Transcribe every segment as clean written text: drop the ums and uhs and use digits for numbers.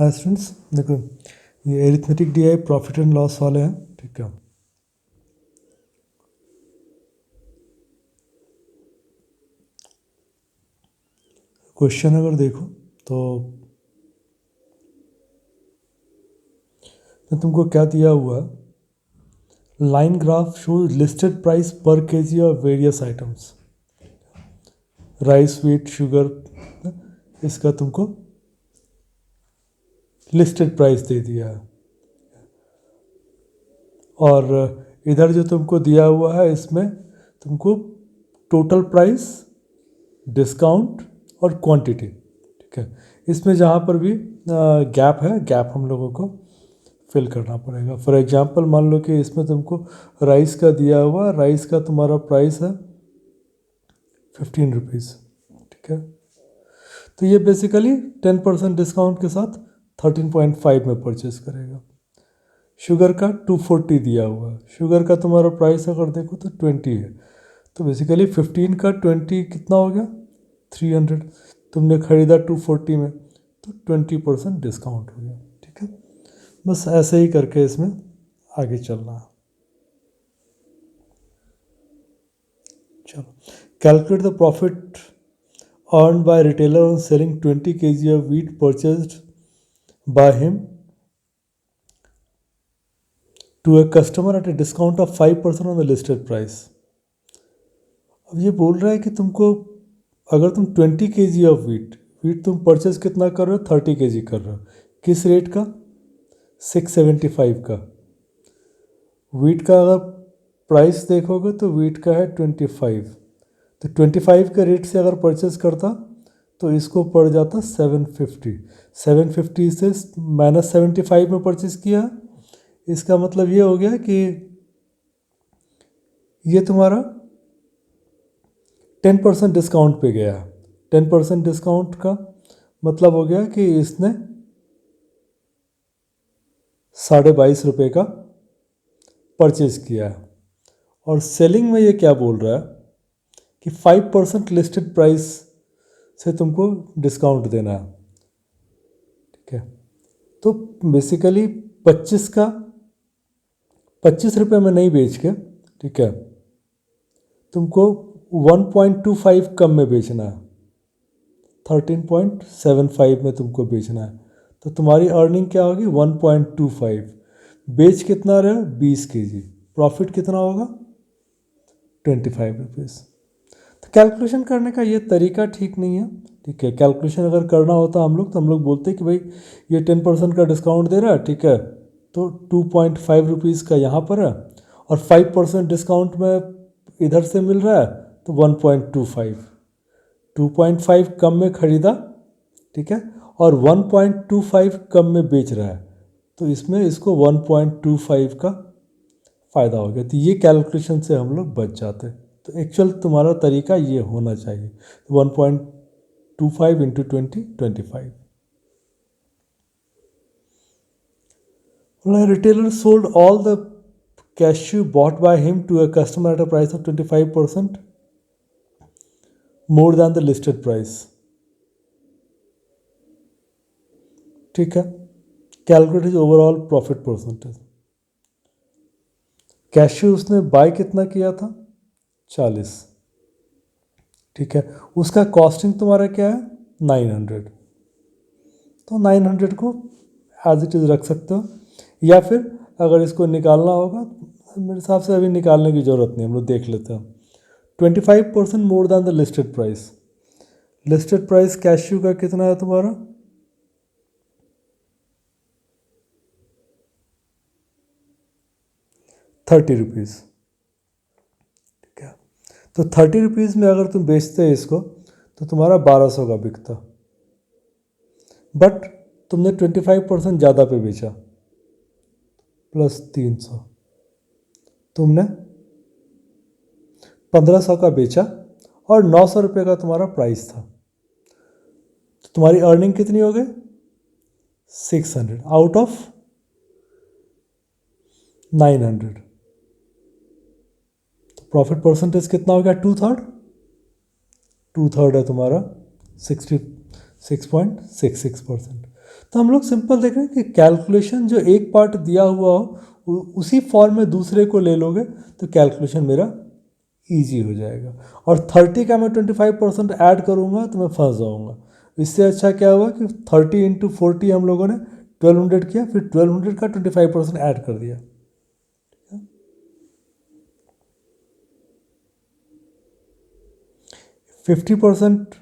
हाँ स्टूडेंट्स, देखो ये arithmetic D I profit and loss वाले हैं, ठीक है। क्वेश्चन अगर देखो तो तुमको क्या दिया हुआ है, line graph shows listed price per KG of various items, rice, wheat, sugar, इसका तुमको लिस्टेड प्राइस दे दिया है। और इधर जो तुमको दिया हुआ है इसमें तुमको टोटल प्राइस, डिस्काउंट और क्वांटिटी, ठीक है। इसमें जहाँ पर भी गैप है, गैप हम लोगों को फिल करना पड़ेगा। फॉर एग्जांपल मान लो कि इसमें तुमको राइस का दिया हुआ, राइस का तुम्हारा प्राइस है 15 रुपीज़, ठीक है। तो ये बेसिकली 10% डिस्काउंट के साथ 13.5 में परचेस करेगा। शुगर का 240 दिया हुआ है, शुगर का तुम्हारा प्राइस अगर देखो तो 20 है, तो बेसिकली 15 का 20 कितना हो गया 300। तुमने ख़रीदा 240 में, तो 20% डिस्काउंट हो गया, ठीक है। बस ऐसे ही करके इसमें आगे चलना है। चलो, calculate the profit earned by retailer on selling 20 kg of wheat purchased by him to a customer at a discount of 5% on the listed price। अब ये बोल रहा है कि तुमको अगर तुम 20 kg ऑफ वीट तुम परचेज कितना कर रहे हो, 30 kg कर रहे हो, किस रेट का, 675 का। वीट का अगर प्राइस देखोगे तो वीट का है 25, तो 25 के रेट से अगर परचेस करता तो इसको पड़ जाता 750। 750 से -75 में परचेस किया, इसका मतलब ये हो गया कि ये तुम्हारा 10% डिस्काउंट पे गया। 10% डिस्काउंट का मतलब हो गया कि इसने 22.5 रुपये का परचेज किया है। और सेलिंग में ये क्या बोल रहा है कि 5% लिस्टेड प्राइस से तुमको डिस्काउंट देना है, ठीक है। तो बेसिकली 25 रुपये में नहीं बेच के, ठीक है, तुमको 1.25 कम में बेचना है, 13.75 में तुमको बेचना है। तो तुम्हारी अर्निंग क्या होगी 1.25। बेच कितना रहे 20 kg, प्रॉफिट कितना होगा 25 रुपीज़। तो कैलकुलेशन करने का ये तरीका ठीक नहीं है, ठीक है। कैलकुलेशन अगर करना होता हम लोग तो हम लोग बोलते कि भाई ये 10% का डिस्काउंट दे रहा है, ठीक है, तो 2.5 रुपीज़ का यहाँ पर है और 5% डिस्काउंट में इधर से मिल रहा है तो 1.25, 2.5 कम में ख़रीदा, ठीक है, और 1.25 कम में बेच रहा है, तो इसमें इसको 1.25 का फ़ायदा हो गया। तो ये कैलकुलेशन से हम लोग बच जाते। तो एक्चुअल तुम्हारा तरीका ये होना चाहिए, 1.25 into 20, 25। Retailer sold all the cashew bought by him to a customer at a price of 25% more than the listed price, ठीक है। Calculate his overall profit percentage. Cashew उसने बाय कितना किया था 40, ठीक है। उसका कॉस्टिंग तुम्हारा क्या है 900, तो 900 को एज इट इज़ रख सकते हो, या फिर अगर इसको निकालना होगा, मेरे हिसाब से अभी निकालने की ज़रूरत नहीं, हम लोग देख लेते हैं। 25% more than the listed price. Listed price cashew का कितना है तुम्हारा 30 रुपीज़, ठीक है। तो 30 रुपीज़ में अगर तुम बेचते इसको तो तुम्हारा 1200 का बिकता, बट तुमने 25% ज़्यादा पे बेचा, प्लस 300, तुमने 1500 का बेचा और 900 रुपये का तुम्हारा प्राइस था, तो तुम्हारी अर्निंग कितनी हो गई 600 आउट ऑफ 900। तो प्रॉफिट परसेंटेज कितना हो गया 2/3 है तुम्हारा 66.66%। तो हम लोग सिंपल देख रहे हैं कि कैलकुलेशन जो एक पार्ट दिया हुआ हो उसी फॉर्म में दूसरे को ले लोगे तो कैलकुलेशन मेरा ईजी हो जाएगा। और 30 का मैं 25% ऐड करूँगा तो मैं फंस जाऊँगा। इससे अच्छा क्या हुआ कि 30 इंटू 40 हम लोगों ने 1200 किया, फिर 1200 का 25% ऐड कर दिया। 50%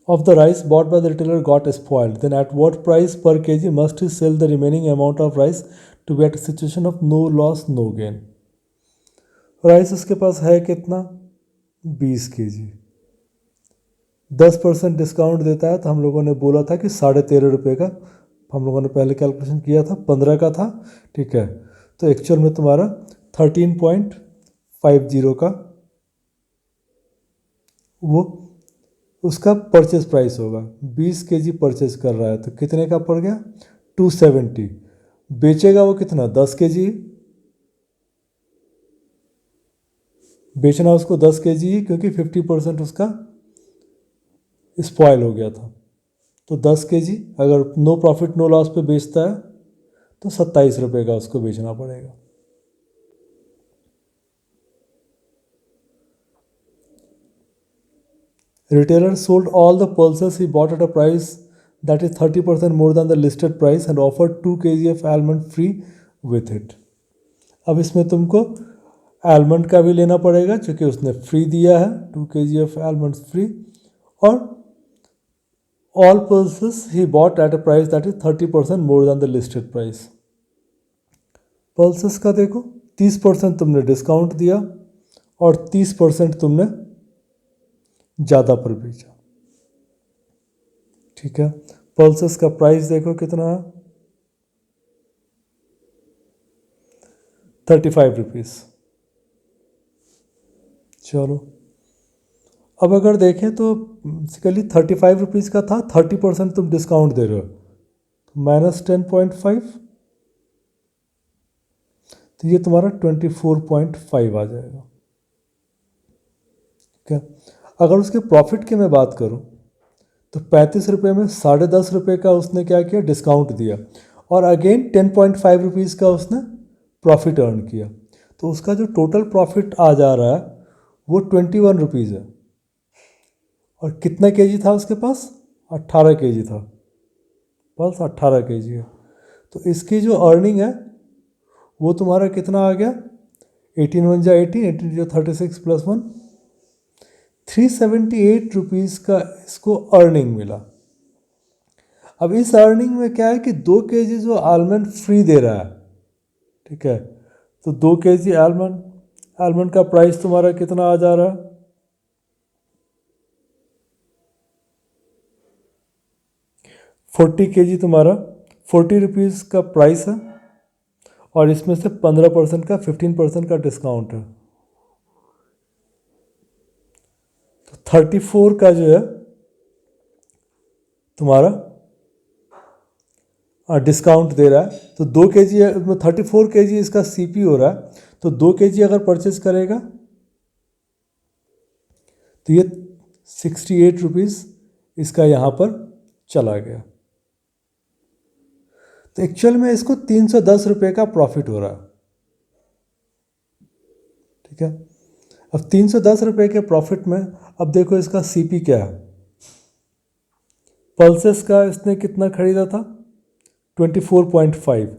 of the rice bought by the retailer got spoiled. Then at what price per kg must he sell the remaining amount of rice to be at a situation of no loss, no gain? Rice उसके पास है कितना? 20 kg। 10% discount देता है तो हम लोगों ने बोला था कि 13.5 रुपये का, हम लोगों ने पहले कैलकुलेशन किया था, 15 का था, ठीक है। तो एक्चुअल में तुम्हारा 13.50 का वो उसका परचेज प्राइस होगा। 20 kg परचेज कर रहा है तो कितने का पड़ गया? 270। बेचेगा वो कितना? 10 kg। बेचना उसको 10 kg ही, क्योंकि 50% उसका स्पॉयल हो गया था। तो 10 kg अगर नो प्रॉफिट नो लॉस पे बेचता है तो 27 रुपये का उसको बेचना पड़ेगा। Retailer sold all the pulses he bought at a price that is 30% more than the listed price and offered 2 kg of almond free with it. अब इसमें तुमको आलमंड का भी लेना पड़ेगा क्योंकि उसने फ्री दिया है, 2 kg ऑफ आलमंड फ्री। और all pulses he bought at a price that is 30% more than the listed price. Pulses का देखो, 30% तुमने डिस्काउंट दिया और 30% तुमने ज़्यादा पर बेचा, ठीक है। पल्सेस का प्राइस देखो कितना है? 35 रुपीज़। चलो अब अगर देखें तो बेसिकली 35 रुपीज़ का था, 30% तुम डिस्काउंट दे रहे हो, -10.5, तो ये तुम्हारा 24.5 आ जाएगा, ठीक है। अगर उसके प्रॉफिट की मैं बात करूं तो 35 रुपये में 10.5 रुपये का उसने क्या किया? डिस्काउंट दिया, और अगेन 10.5 रुपीज़ का उसने प्रॉफिट अर्न किया। तो उसका जो टोटल प्रॉफिट आ जा रहा है वो 21 रुपीज़ है। और कितना केजी था उसके पास? 18 केजी था, बस 18 केजी है। तो इसकी जो अर्निंग है वो तुम्हारा कितना आ गया? 18 × 1 = 18, 18 × 36 + 1, 378 रुपीज़ का इसको अर्निंग मिला। अब इस अर्निंग में क्या है कि 2 kg जो आलमंड फ्री दे रहा है, ठीक है, तो 2 kg आलमंड का प्राइस तुम्हारा कितना आ जा रहा है? 40 kg तुम्हारा 40 रुपीज़ का प्राइस है, और इसमें से 15% का 15% का डिस्काउंट है, तो 34 का जो है तुम्हारा डिस्काउंट दे रहा है। तो 2 kg 34 kg इसका सीपी हो रहा है, तो 2 kg अगर परचेज करेगा तो ये 68 रुपीज़ इसका यहाँ पर चला गया। तो एक्चुअल में इसको 310 रुपये का प्रॉफिट हो रहा है, ठीक है। अब 310 रुपये के प्रॉफिट में अब देखो इसका सीपी क्या है। पल्सेस का इसने कितना खरीदा था? 24.5।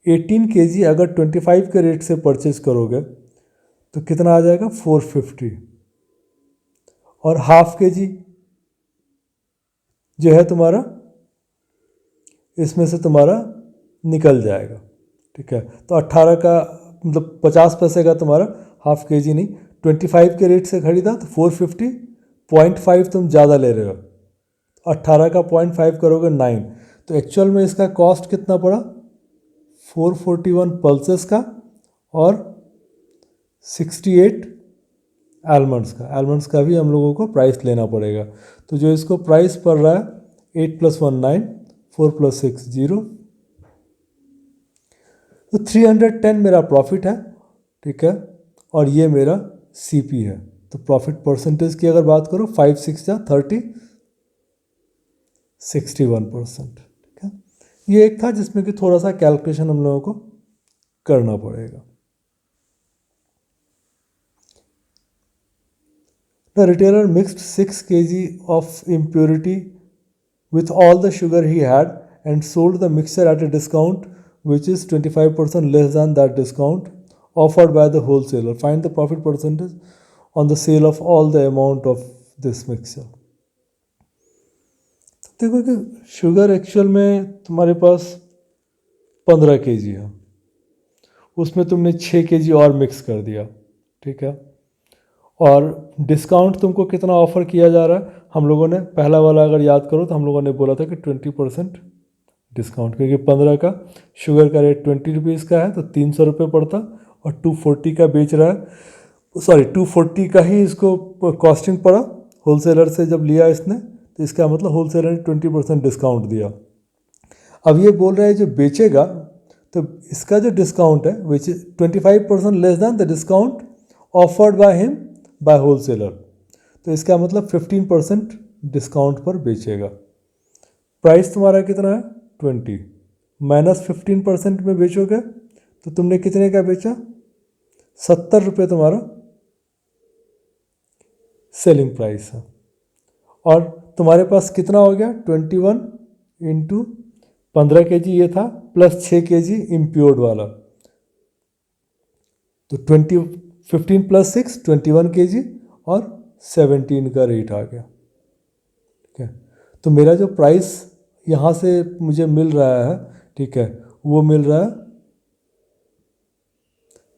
18 kg अगर 25 के रेट से परचेज करोगे तो कितना आ जाएगा? 450। और ½ kg जो है तुम्हारा इसमें से तुम्हारा निकल जाएगा, ठीक है। तो 18 का मतलब 50 पैसे का तुम्हारा ½ kg नहीं, 25 के रेट से खरीदा तो 450, 0.5 तुम ज़्यादा ले रहे हो, 18 का 0.5 करोगे 9, तो एक्चुअल में इसका कॉस्ट कितना पड़ा? 441 पल्सेस का और 68 आलमंड्स का भी हम लोगों को प्राइस लेना पड़ेगा। तो जो इसको प्राइस पड़ रहा है 8 + 1 9, 4 + 6 0, तो 310 मेरा प्रॉफिट है, ठीक है, और ये मेरा सीपी है। तो प्रॉफिट परसेंटेज की अगर बात करो 5 × 6 = 30, 61%। ठीक है, ये एक था जिसमें कि थोड़ा सा कैलकुलेशन हम लोगों को करना पड़ेगा। The retailer mixed 6 kg of impurity with all the sugar he had and sold the mixture at a discount which is 25% less than that discount offered by the wholesaler. Find the profit percentage on the sale of all the amount of this mixture. देखो कि sugar actual में तुम्हारे पास 15 kg है, उसमें तुमने 6 kg और mix कर दिया। ठीक है, और डिस्काउंट तुमको कितना ऑफ़र किया जा रहा है? हम लोगों ने पहला वाला अगर याद करो तो हम लोगों ने बोला था कि 20% डिस्काउंट, क्योंकि 15 का शुगर का रेट 20 रुपीज़ का है तो 300 रुपये पड़ता, और 240 का बेच रहा है, सॉरी 240 का ही इसको कॉस्टिंग पड़ा होलसेलर से जब लिया इसने, तो इसका मतलब होलसेलर ने 20% डिस्काउंट दिया। अब ये बोल रहा है जो बेचेगा तो इसका जो डिस्काउंट है which is 25% less than the discount offered by him by wholesaler, तो इसका मतलब 15% डिस्काउंट पर बेचेगा। प्राइस तुम्हारा कितना है 20 माइनस 15% में बेचोगे तो तुमने कितने का बेचा? 70 रुपये तुम्हारा सेलिंग प्राइस है, और तुम्हारे पास कितना हो गया? 21 इंटू 15 kg ये था प्लस 6 kg इम्प्योर्ड वाला, तो 15 प्लस 6 21 kg और 17 का रेट आ गया। ठीक है, तो मेरा जो प्राइस यहाँ से मुझे मिल रहा है, ठीक है, वो मिल रहा है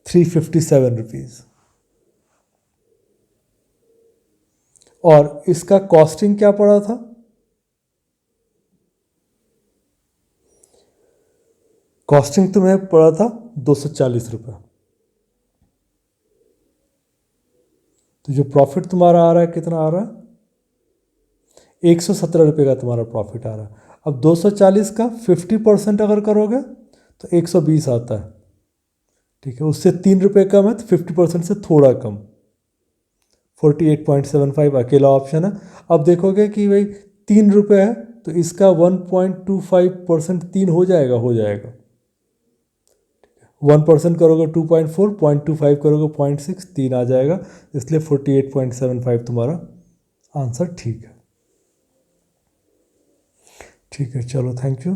357 रुपीज़, और इसका कॉस्टिंग क्या पड़ा था? कॉस्टिंग तुम्हें पड़ा था 240 रुपये। तो जो प्रॉफिट तुम्हारा आ रहा है कितना आ रहा है? 117 रुपये का तुम्हारा प्रॉफिट आ रहा है। अब 240 का 50% अगर करोगे तो 120 आता है। ठीक है, उससे 3 रुपये कम है तो 50% से थोड़ा कम 48.75 अकेला ऑप्शन है। अब देखोगे कि भाई 3 रुपये है तो इसका 1.25% 3 हो जाएगा, 1% करोगे 2.4, 0.25 करोगे 0.6, 3 आ जाएगा, इसलिए 48.75 तुम्हारा आंसर ठीक है। ठीक है, चलो थैंक यू।